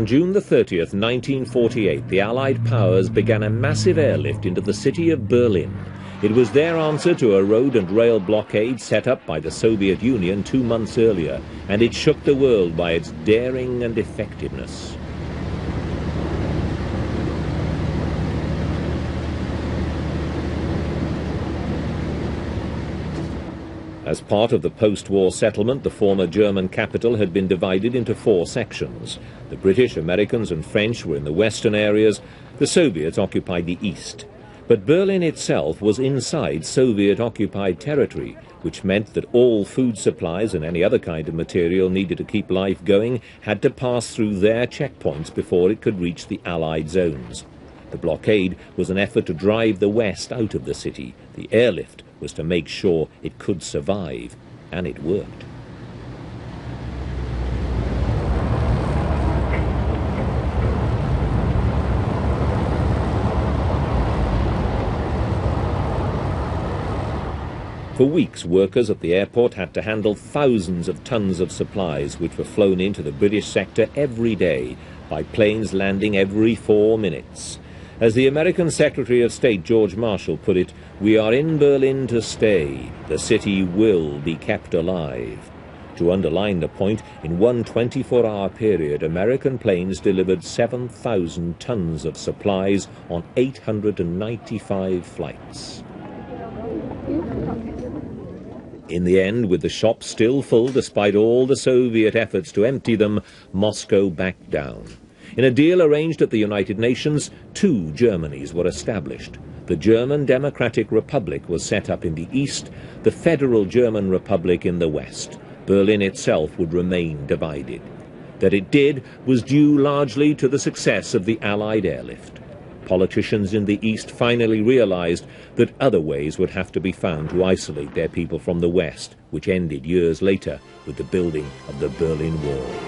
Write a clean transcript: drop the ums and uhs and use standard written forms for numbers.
June the 30th, 1948, the Allied powers began a massive airlift into the city of Berlin. It was their answer to a road and rail blockade set up by the Soviet Union 2 months earlier, and it shook the world by its daring and effectiveness. As part of the post-war settlement, the former German capital had been divided into 4 sections. The British, Americans and French were in the western areas, the Soviets occupied the east. But Berlin itself was inside Soviet-occupied territory, which meant that all food supplies and any other kind of material needed to keep life going had to pass through their checkpoints before it could reach the Allied zones. The blockade was an effort to drive the West out of the city. The airlift was to make sure it could survive, and it worked. For weeks, workers at the airport had to handle thousands of tons of supplies which were flown into the British sector every day by planes landing every 4 minutes. As the American Secretary of State George Marshall put it, "We are in Berlin to stay. The city will be kept alive." To underline the point, in one 24-hour period, American planes delivered 7,000 tons of supplies on 895 flights. In the end, with the shops still full despite all the Soviet efforts to empty them, Moscow backed down. In a deal arranged at the United Nations, 2 Germanys were established. The German Democratic Republic was set up in the east, the Federal German Republic in the west. Berlin itself would remain divided. That it did was due largely to the success of the Allied airlift. Politicians in the east finally realized that other ways would have to be found to isolate their people from the west, which ended years later with the building of the Berlin Wall.